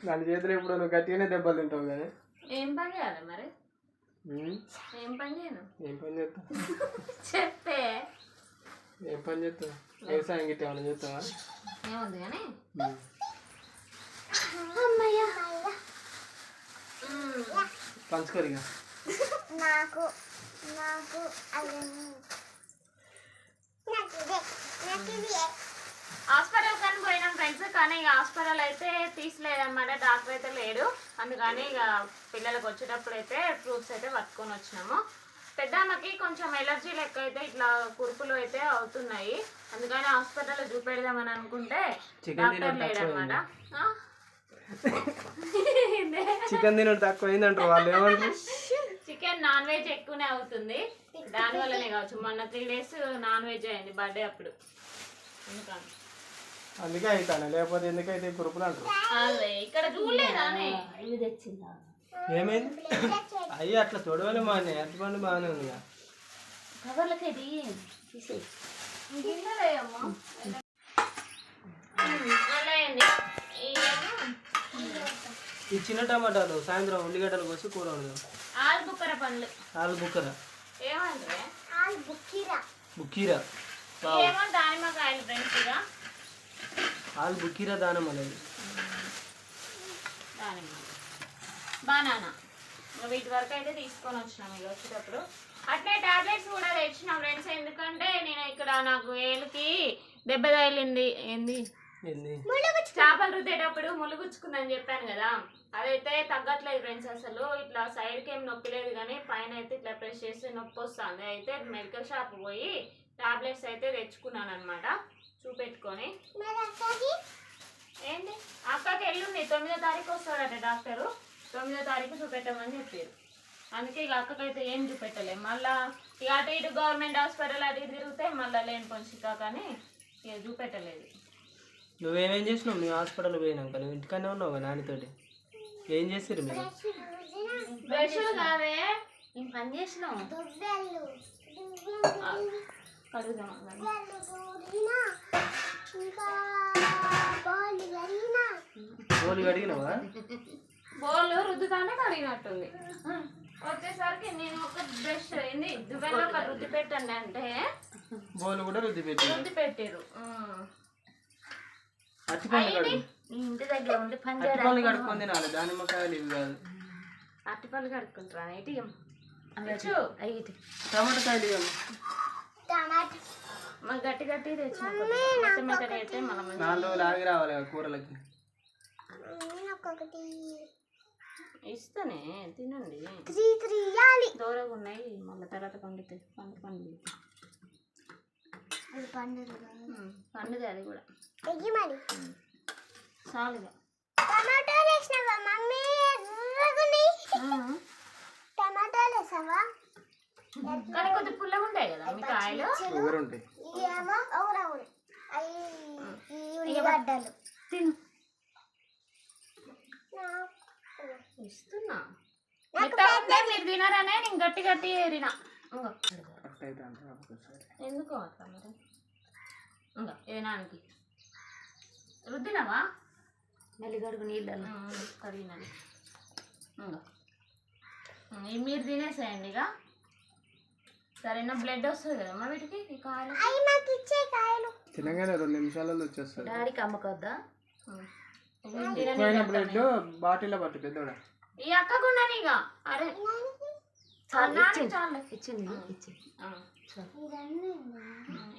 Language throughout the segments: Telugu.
దాని చేతులు ఎప్పుడు నువ్వు గట్టిగానే దెబ్బలు తింటావు కానీ ఏం పని చేయాలి మరి? ఏం పని చేయను? ఏం పని చేస్తావు? చెప్పే ఏం పని చేస్తావు? వ్యవసాయం గిట్ట ఏమైనా చేస్తావా? ఏముంది కానీ పంచుకోరిగా నాకు హాస్పిటల్ కానీ పోయినాం ఫ్రెండ్స్. కానీ ఇక హాస్పిటల్ అయితే తీసలేదన్నమాట, డాక్టర్ అయితే లేడు. అందుకని ఇక పిల్లలకు వచ్చేటప్పుడు అయితే ఫ్రూట్స్ అయితే పట్టుకొని వచ్చినాము. పెద్దమ్మకి కొంచెం ఎలర్జీ లెక్క అయితే ఇట్లా కురుపులు అయితే అవుతున్నాయి. అందుకని హాస్పిటల్లో చూపెడదామని అనుకుంటే డాక్టర్ లేడన్నమాట. చికెన్ తినడం తక్కువ అయిందంటారు వాళ్ళు. ఏమంటారు? చికెన్ నాన్ వెజ్ ఎక్కువనే అవుతుంది, దానివల్లనే కావచ్చు. మొన్న 3 days నాన్ వెజ్ అయింది బర్త్డే అప్పుడు, అందుకే అవుతాను. లేకపోతే ఎందుకైతే కురుపులు అంటారు. అదే ఇక్కడ చూడలేదా ఏమైంది? అయ్యి అట్లా తొడవలు మానే అరటిపండు బాగానే ఉంది. ఈ చిన్న టమాటాలు సాయంత్రం ఉల్లిగడ్డలు కోసి కూర ఉండదు. ఆలుబుక్కర పండ్లు. ఆలుబుక్కర ఏమంటారు? బుక్కీరా. ఏమో దానిమ్మకాయలు ఫ్రెండ్స్. ఇక ఆలుబుక్కీరా దానిమ్మ లేదు, దానిమ్మ బనానా. వీటి వరకు అయితే తీసుకొని వచ్చినాం ఇక వచ్చేటప్పుడు. అట్లే టాబ్లెట్స్ కూడా తెచ్చినాం ఫ్రెండ్స్. ఎందుకంటే నేను ఇక్కడ నాకు ఏళ్ళకి దెబ్బ తగిలింది. ఏంది చేపలు రుద్దేటప్పుడు ములుగుచ్చుకుందని చెప్పాను కదా, అదైతే తగ్గట్లేదు ఫ్రెండ్స్. అసలు ఇట్లా సైడ్కి ఏం నొప్పి లేదు కానీ పైన అయితే ఇట్లా ప్రెస్ చేస్తే నొప్పి వస్తుంది. అయితే మెడికల్ షాప్ పోయి టాబ్లెట్స్ అయితే తెచ్చుకున్నాను అనమాట, చూపెట్టుకొని. ఏంటి అక్కకి ఎల్లుండి 9వ తారీఖు వస్తాడట డాక్టరు. 9వ తారీఖు చూపెట్టమని చెప్పారు. అందుకే ఇక అక్కకైతే ఏం చూపెట్టలేము. మళ్ళీ ఇక అటు ఇటు గవర్నమెంట్ హాస్పిటల్ అటు ఇటు తిరిగితే మళ్ళీ లేని పొంచికా కానీ ఇక చూపెట్టలేదు. నువ్వేమేం చేసినావు? మేము హాస్పిటల్ పోయినాక నువ్వు ఇంటికనే ఉన్నావు కదా నానితోటి. ఏం చేసారు మీరు? బ్రష్లు కాదే ఏం పని చేసినావు? బోలు కడిగినావా? బోళ్ళు రుద్దుతానే కడిగినట్టుంది. వచ్చేసరికి నేను ఒక బ్రష్ అయింది దువ్వెల్లో ఒక రుద్ది పెట్టండి అంటే బోలు కూడా రుద్ది పెట్టారు. ఇంటి దగ్గర ఉండి అరటిపళ్ళు కడుక్కొని తినాలి, దానిమ్మకాయలు ఇవి కాదు. అరటిపళ్ళు కడుక్కుంటారా? టమాటకాయలు ఇవ్వము. మాకు గట్టి గట్టి తెచ్చిన 4 రోజులు ఆగి రావాలి కూరలకి. ఇస్తానే తినండి, దూరంగా ఉన్నాయి. మళ్ళీ తర్వాత పండుతాయి. పండుగ అది కూడా చాలుగా. కానీ కొద్దిగా పుల్లగా ఉంటాయి కదా మీ కాయలు. తిను ఇస్తున్నా. మీరు తినారనే నేను గట్టి గట్టి ఏరినా. ఎందుకు అట్లా మరి? ఇంకా ఏనానికి రుద్దినావా? మెల్లిగడుగు నీళ్ళలో కడిగినాను. ఇంకా మీరు తినేసేయండి ఇక. సరేనా? బ్లడ్ వస్తుంది కదమ్మా వీటికి. ఈ కాయలు తినగానే 2 నిమిషాలలో వచ్చేస్తుంది. డాడీకి అమ్మకొద్దా? బ్లడ్ బాటిల్లో పట్టు పెద్దోడా. ఈ అక్కకుండా ఇక. అరే ఇచ్చింది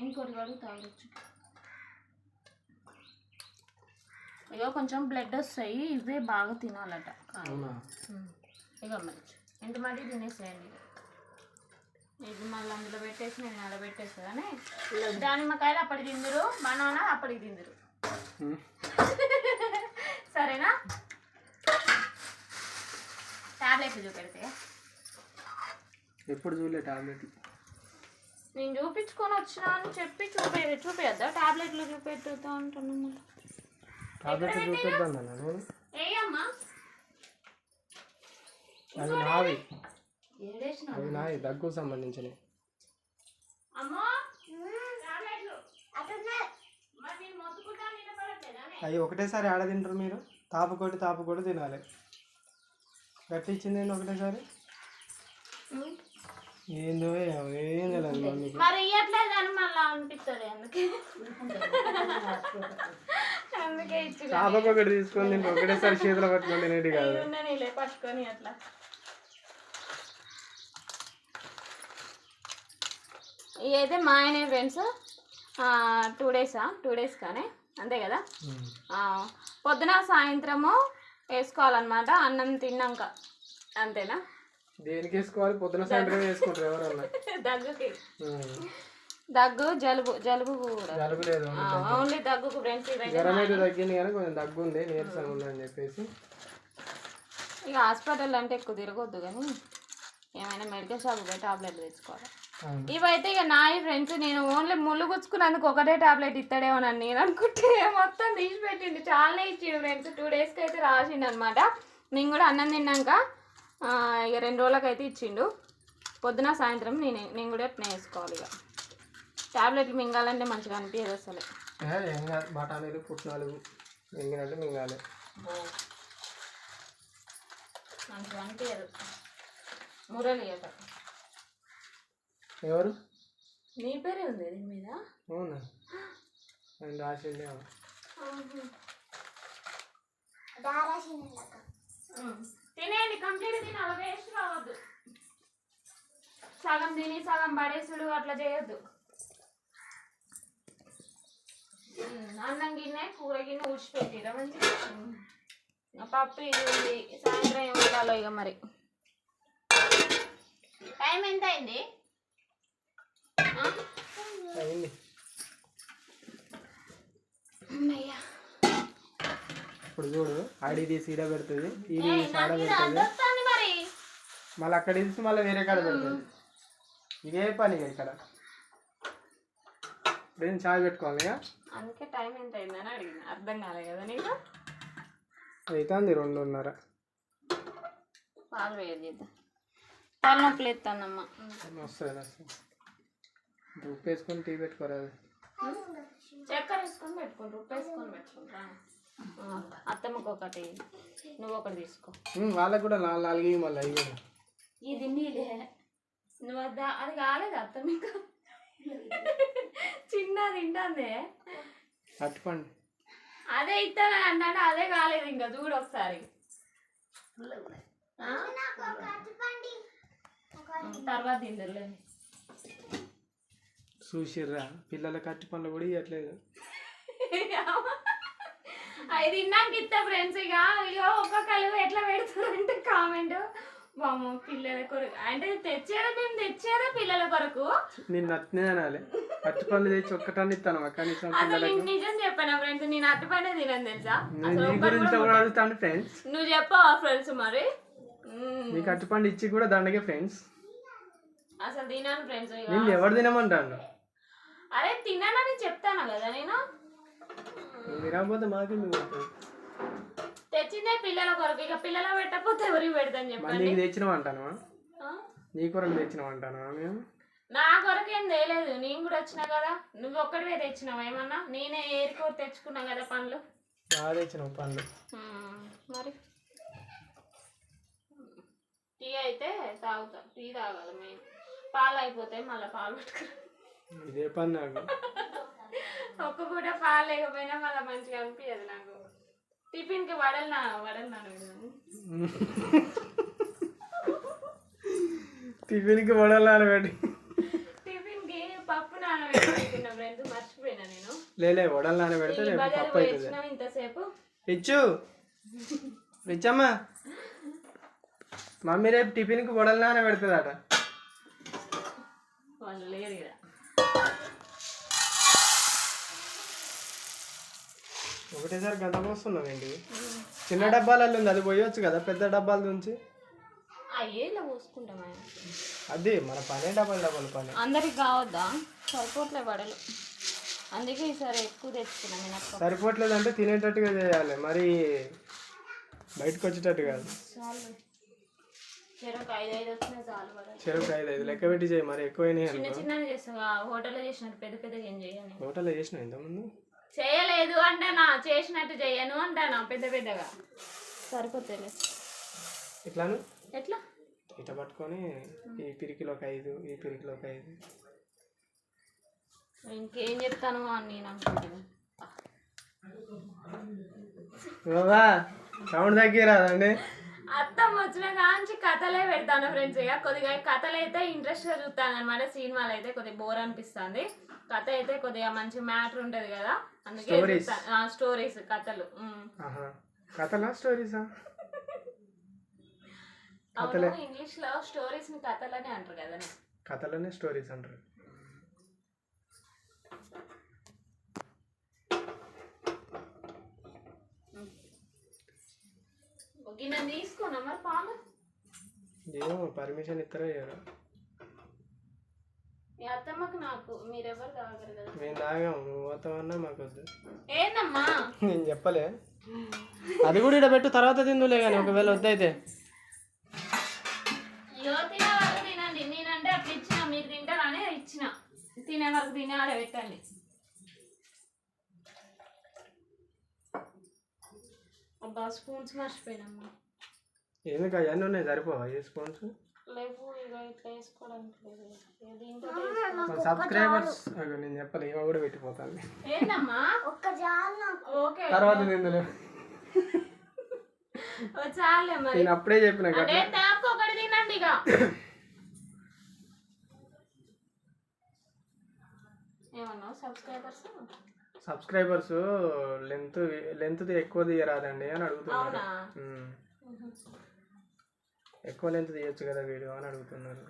ఇంకోటి కడుగు తాగొచ్చు. ఇక కొంచెం బ్లడ్ వస్తాయి, ఇవే బాగా తినాలట. ఇక మరి ఇంటి మట్టి తినేసేయండి. ఇది మళ్ళీ అందులో పెట్టేసి నేను అలా పెట్టేస్తా. కానీ దానిమ్మకాయలు అప్పటికి తిందురు, బనానా అప్పటికి తిందురు. సరేనా? టాబ్లెట్లు చూపెడితే ఎప్పుడు చూడలే టాబ్లెట్లు. నేను చూపించుకొని వచ్చినా అని చెప్పి చూపేయద్దా? టాబ్లెట్లు చూపెట్టుతా అంటున్నా. టాబ్లెట్లు చూపిద్దాం ఏయమ్మా అది నావి, అది నావి దగ్గు సంబంధించినవి. అమ్మా టాబ్లెట్లు మరి నేను మొత్తుకుంటా నిలబడ అవి ఒకటేసారి ఆడ తింటారు మీరు? తాపకొట్టి తినాలి. గట్టి ఇచ్చింది ఒకటేసారి ఏందో ఏం తెలియదు మమ్మీకి. మరి ఇవ్వట్లేదు అని మళ్ళీ అనిపిస్తుంది అందుకే ఇచ్చి తాపకొకటి తీసుకొని తింటే ఒకటేసారి చేతిలో పట్టుకొని తినేటి కాదు. నీళ్ళే పట్టుకొని అట్లా. ఇవైతే మా ఆయన ఫ్రెండ్స్ 2 days కానీ అంతే కదా. పొద్దున సాయంత్రము వేసుకోవాలన్నమాట అన్నం తిన్నాక. అంతేనా? దేనికి వేసుకోవాలి? పొద్దున సాయంత్రం వేసుకుంటారు ఎవరన్నా. దగ్గు జలుబు కూడా. జలుబు లేదు, ఓన్లీ దగ్గుకు ఫ్రెండ్స్. జ్వరం అయితే తగ్గింది కానీ కొంచెం దగ్గు ఉంది, నీరసం ఉంది అని చెప్పేసి. ఇక హాస్పిటల్ అంటే ఎక్కువ తిరగొద్దు కానీ ఏమైనా మెడికల్ షాప్ పోయి టాబ్లెట్లు తెచ్చుకోవాలి. ఇవైతే ఇక నాయి ఫ్రెండ్స్. నేను ఓన్లీ ముళ్ళు గుచ్చుకున్నందుకు ఒకటే టాబ్లెట్ ఇస్తాడేమోనని నేను అనుకుంటే మొత్తం తీసి పెట్టిండు. చాలానే ఇచ్చిండు ఫ్రెండ్స్. 2 daysకి అయితే రాసిండు అనమాట. నేను కూడా అన్నం తిన్నాక ఇక 2 రోజులకి అయితే ఇచ్చిండు. పొద్దున సాయంత్రం నేను కూడా అట్నే వేసుకోవాలి. ఇక టాబ్లెట్లు మింగాలంటే మంచిగా అనిపించదు అసలు. ఏం కాదు, బఠానీలు పుట్నాలు మింగినట్టు మింగాలి. మంచిగా అనిపించదు. మురళి అట. ఎవరు? నీ పేరే ఉంది దీని మీద. అవునా? నేను రాసిండే. తినేయండి, కంప్లీట్ తినాలి, వేస్ట్ కావద్దు. సగం తిని సగం పడేసుడు అట్లా చేయొద్దు. అన్నం గిన్నె కూర గిన్నె ఊడ్చిపెట్టిరా మంచిగా. పప్పు ఇది ఉంది. సాయంత్రం ఏం ఉండాలో ఇక మరి. టైం ఎంత అయింది? ఇప్పుడు చూడు, ఆడిది సీడ పెడుతుంది, ఇది సాడ పెడుతుంది, మళ్ళీ అక్కడ తీసి మళ్ళీ వేరే కాడ పెడుతుంది. ఇదే పని ఇక్కడ. నేను చాయ్ పెట్టుకోవాలి ఇక. అందుకే టైం ఎంత అయిందని అడిగింది. అర్థం కాలే కదా నీకు? అవుతుంది 2:30. పాలు వేడి చేద్దాం. పాలు నొప్పులు ఎత్తానమ్మా. వస్తుంది. ఉప్పు వేసుకొని టీ పెట్టుకోరాదు. చక్కెర వేసుకొని పెట్టుకుంటా, ఉప్పు వేసుకొని పెట్టుకుంటా. అత్తమ్మకి ఒకటి, నువ్వు ఒకటి తీసుకో. వాళ్ళకి కూడా 4 మళ్ళీ అవి కూడా. ఇది నీళ్ళే. నువ్వు అది కాలేదు అత్తమ్మ, ఇంకా చిన్న తింటాందే. అట్టుపండి. అదే ఇస్తాను అంటే అదే కాలేదు ఇంకా. చూడు ఒకసారి. తర్వాత తిందరులేండి. చూసిర్రా, పిల్లలకి అట్టి పండ్లు కూడా ఇవ్వట్లేదు. అది తిన్నాక ఇస్తా ఫ్రెండ్స్. ఇక ఒక్కొక్కరు ఎట్లా పెడతారంటే కామెంట్, బామ్మ పిల్లల కొరకు అంటే తెచ్చేదా పిల్లల కొరకు. నేను అట్నే అనాలి. అట్టి పండ్లు తెచ్చి ఒక్కటాన్ని ఇస్తాను కనీసం. నిజం చెప్పాను ఫ్రెండ్స్, నేను అట్టి పండే తినను తెలుసా. ఫ్రెండ్స్ నువ్వు చెప్పవా ఫ్రెండ్స్ మరి? నీకు అట్టి పండు ఇచ్చి కూడా దండగే ఫ్రెండ్స్. అసలు తినాను ఫ్రెండ్స్. నేను ఎవరు తినమంటాను? అరే తిన్నానని చెప్తాను కదా నేను. తినకపోతే మాకు తెచ్చిందే పిల్లల కొరకు. ఇక పిల్లల పెట్టకపోతే ఎవరికి పెడతాను చెప్పండి. నీకు తెచ్చినామంటాను, నీ కొరకు తెచ్చినామంటాను. మేము నా కొరకు ఏం తేలేదు. నేను కూడా వచ్చినా కదా. నువ్వు ఒక్కడివే తెచ్చినావు ఏమన్నా? నేనే ఏరుకోరు తెచ్చుకున్నా కదా పండ్లు. బాగా తెచ్చినావు పండ్లు. మరి టీ అయితే తాగుతా. టీ తాగాలి మేము. పాలు అయిపోతాయి, మళ్ళీ పాలు పెట్టుకురా. ఇదే పని నాకు. ఒక్క పూట పాలు లేకపోయినా మళ్ళీ మంచిగా అనిపించదు నాకు. టిఫిన్కి టిఫిన్కి వడలు నానబెట్టి టిఫిన్కి పప్పు నానబెట్టి తిన్నా ఫ్రెండ్స్. మర్చిపోయినా నేను. లేలే, వడలు నానబెడితే పప్పు అవుతుంది. ఇంతసేపు రిచ్చమ్మా, మమ్మీ రేపు టిఫిన్కి వడలు నానబెడుతుందట. వాళ్ళు లేరు ఇక్కడ. ఒకటేసారి గంట వస్తున్నాం ఏంటి? చిన్న డబ్బాలలో ఉంది, అది పోయొచ్చు కదా పెద్ద డబ్బాల నుంచి. అయ్యే ఇలా పోసుకుంటాం. అది మన పనే డబ్బాలు పని. అందరికి కావద్దా? సరిపోట్లే వడలు, అందుకే ఈసారి ఎక్కువ తెచ్చుకున్నాం. నేను సరిపోవట్లేదు అంటే తినేటట్టుగా చేయాలి, మరి బయటకు వచ్చేటట్టు కాదు. చెరకు 5 వచ్చినా చాలు. చెరకు 5 లెక్క పెట్టి చేయి, మరి ఎక్కువైనా చిన్న చిన్న చేస్తా. హోటల్లో చేసినట్టు పెద్ద పెద్దగా ఏం చేయాలి. హోటల్లో చేసిన ఇంతకుముందు చేయలేదు అంటానా, చేసినట్టు చేయను అంటానా పెద్ద పెద్దగా. సరిపోతాయి. ఇట్లాను ఎట్లా ఇట్లా పట్టుకొని ఈ పిరికిలోకి 5, ఈ పిరికిలోకి 5. ఇంకేం చెప్తాను అని నేను అనుకుంటున్నాను. బాబా సౌండ్ తగ్గిరాదండి. అత్తమ్మ వచ్చిన కాంచి కథలే పెడతాను ఫ్రెండ్స్. ఇక కొద్దిగా కథలు అయితే ఇంట్రెస్ట్గా చూస్తాను అనమాట. సినిమాలు అయితే కొద్దిగా బోర్ అనిపిస్తుంది. కథ అయితే కొద్దిగా మంచి మ్యాటర్ ఉంటది కదా, అందుకే స్టోరీస్ కథలు. కథలా స్టోరీసా? ఇంగ్లీష్ లో స్టోరీస్ ని కథలనే అంటారు కదా. కథలనే స్టోరీస్ అంటారు. గిన్నె తీసుకున్నా మరి పాలు ఏమో పర్మిషన్ ఇస్తారో ఇయ్యరు. మీ అత్తమ్మకు నాకు మీరెవరు తాగరు కదా. మేము తాగాము, నువ్వు పోతామన్నా మాకు వద్దు. ఏందమ్మా నేను చెప్పలే, అది కూడా ఇక్కడ పెట్టు తర్వాత తిందులే కానీ ఒకవేళ వద్దయితే. తినే వరకు తినండి, నేనంటే అట్లా ఇచ్చిన మీరు తింటారని ఇచ్చిన. తినే వరకు తినే ఆడ పెట్టండి. అబ్బా స్పూన్స్ మర్చిపోయినమ్మా. ఎందుకు అవన్నీ ఉన్నాయి సరిపోవా ఏ స్పూన్స్? లేవు ఇక ఇట్లా వేసుకోవడానికి. సబ్స్క్రైబర్స్ నేను చెప్పలే, ఇవ కూడా పెట్టిపోతాను. ఏందమ్మా ఓకే తర్వాత తిందులే. చాలే మరి, నేను అప్పుడే చెప్పిన ఒకటి తినండి ఇక. ఏమన్నావు? సబ్స్క్రైబర్స్ లెంత్ ఎక్కువ తీయరాదండి అని అడుగుతున్నారు. ఎక్కువ లెంత్ తీయొచ్చు కదా వీడియో అని అడుగుతున్నారు.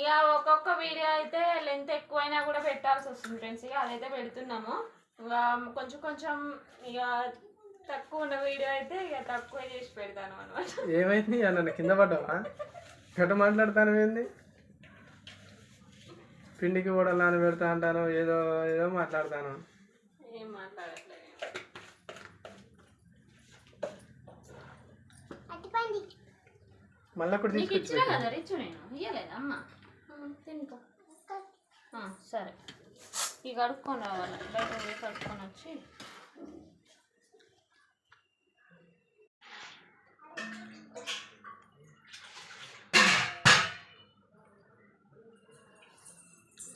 ఇక ఒక్కొక్క వీడియో అయితే లెంత్ ఎక్కువైనా కూడా పెట్టాల్సి వస్తుంది ఫ్రెండ్స్. ఇక అదైతే పెడుతున్నాము. ఇక కొంచెం కొంచెం ఇక తక్కువ ఉన్న వీడియో అయితే ఇక తక్కువ చేసి పెడతాను అనమాట. ఏమైంది నన్ను కింద పడ్డావా? గట్ట మాట్లాడతాను ఏంది? పిండికి కూడా నాన్న పెడతా అంటాను, ఏదో ఏదో మాట్లాడతాను. ఏం మాట్లాడట్లేదు. మళ్ళీ కూడా నీకు ఇచ్చినా కదా రిచ్చు, నేను ఇయ్యలేదా అమ్మ? తినుకో. సరే ఇక కడుక్కొని రావాలి, బయట పోయి కడుక్కొని వచ్చి.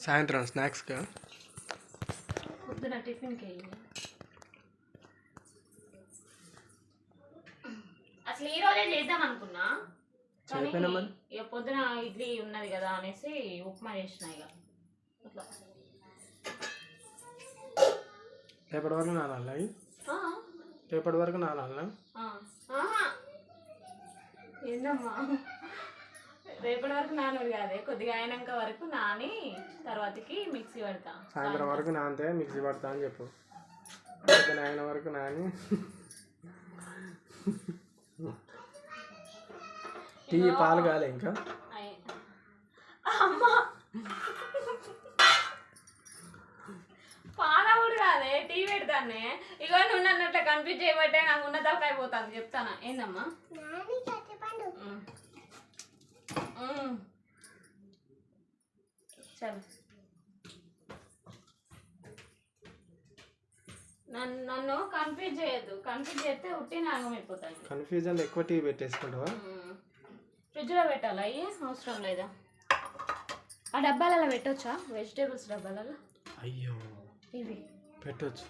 సాయంత్రం స్నాక్స్గా పొద్దున టిఫిన్కి అయ్యింది. అసలు ఈ రోజే చేద్దాం అనుకున్నా, కానీ ఇక పొద్దున ఇడ్లీ ఉన్నది కదా అనేసి ఉప్మా చేసిన. ఇక అట్లా రేపటి వరకు నానాలా? రేపటి వరకు నానాలా? ఏందమ్మా రేపటి వరకు నానుడు కాదే, కొద్దిగా అయినాక వరకు నాని తర్వాతకి మిక్సీ పడతా. సాయంత్రం వరకు నానితే మిక్సీ పడతా అని చెప్పు. పొద్దున అయిన వరకు నాని. టీ పాలు కాలే ఇంకా? అమ్మా పాలవుడు కాదే, టీ పెడతానే. ఇక నువ్వు నన్ను అట్లా కన్ఫ్యూజ్ చేయబట్టే నాకు ఉన్న తలకాయ పోతాను. చెప్తానా ఏందమ్మా? చలో నన్ను కన్ఫ్యూజ్ చేయొద్దు. కన్ఫ్యూజ్ చేస్తే ఉట్టి నాగం అయిపోతాను. కన్ఫ్యూజన్ ఎక్కువ టీ పెట్టేసుకుంటావా? ఫ్రిడ్జ్లో పెట్టాలా? అయ్యి అవసరం లేదా? ఆ డబ్బాలలో పెట్టొచ్చా? వెజిటేబుల్స్ డబ్బాలలో? అయ్యో ఇవి పెట్టొచ్చు.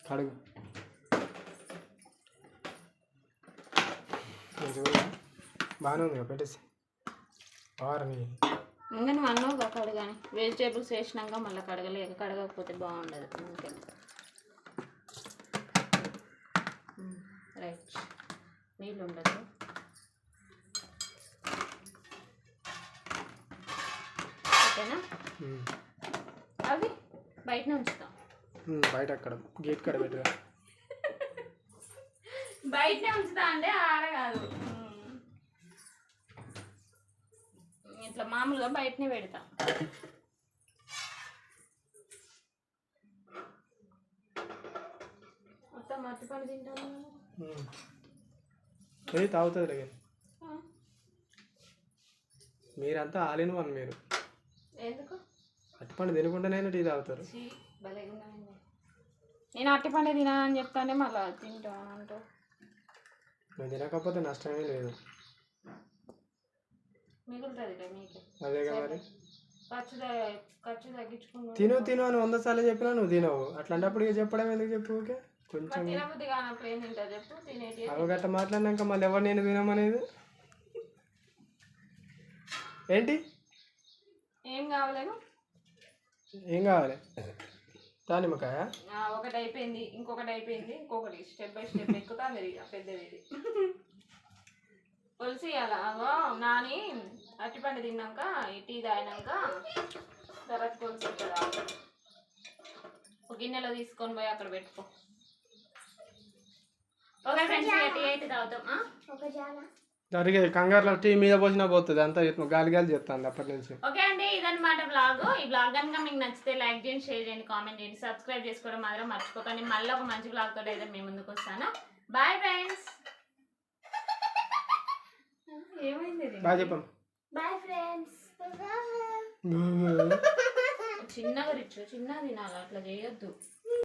కడుగు. బాగానే ఉంది కదా పెట్టేసి. వారని ఇంకా నువ్వు అన్నావు కడగాని. వెజిటేబుల్స్ వేసినాక మళ్ళీ కడగకపోతే బాగుండదు. Okay right. నీళ్ళు ఉండదు. ఓకేనా? అవి బయటనే ఉంచుతాం. బయట అక్కడ గేట్ కాడ పెట్టుగా. బయటనే ఉంచుతా అంటే ఆడ కాదు, ఇట్లా మామూలుగా బయటనే పెడతా. మొత్తం మట్టి పని తింటాను. తాగుతుంది లేదు. మీరంతా ఆలిన వన్ మీరు. ఎందుకు అట్టిపండు తినకుండానే టీ తాగుతారు. నేను అట్టిపండే తినాలని చెప్తానే మళ్ళీ తింటాను అంటూ. నువ్వు తినకపోతే నష్టమే లేదు. మిగులుతుంది మీకు. అదేగా మరి. ఖర్చు తగ్గించుకుంటూ తిను తిను అని 100 సార్లు చెప్పినా నువ్వు తినవు. అట్లాంటప్పుడు ఇక చెప్పడం ఎందుకు చెప్పు? ఓకే కొంచెం తినబుద్ధి కానప్పుడు ఏం తింటా చెప్పు. తినేటి అవగట్ట మాట్లాడినాక మళ్ళీ ఎవరు నేను తినమనేది ఏంటి? ఏం కావాలను? ఏం కావాలి? దానిమ్మకాయ ఒకటి అయిపోయింది, ఇంకొకటి అయిపోయింది, ఇంకొకటి స్టెప్ బై స్టెప్ ఎక్కుతా మీరు పెద్దది ఇది పులిసి అలా నాని అట్టిపండు తిన్నాక ఈ టీ తాగినాక తర్వాత పులిసి కదా ఒక గిన్నెలో తీసుకొని పోయి అక్కడ పెట్టుకో. ఓకే ఫ్రెండ్స్, టీ అయితే తాగుతాం. జరిగే కంగారులో టీ మీద పోసినా పోతుంది అంతా గాలి గాలి చేస్తాను అప్పటి నుంచి. ఓకే అండి, ఇదన్నమాట బ్లాగ్. ఈ బ్లాగ్ కనుక మీకు నచ్చితే లైక్ చేయండి, షేర్ చేయండి, కామెంట్ చేయండి, సబ్స్క్రైబ్ చేసుకోవడం మాత్రం మర్చిపోకండి. మళ్ళీ ఒక మంచి బ్లాగ్ తోటి అయితే మేము ముందుకు వస్తాను. Bye friends. ఏమైంది? బాయ్ చెప్పం. Bye friends. చిన్నగా రిచ్చు చిన్నగా తినాలి, అట్లా చేయొద్దు.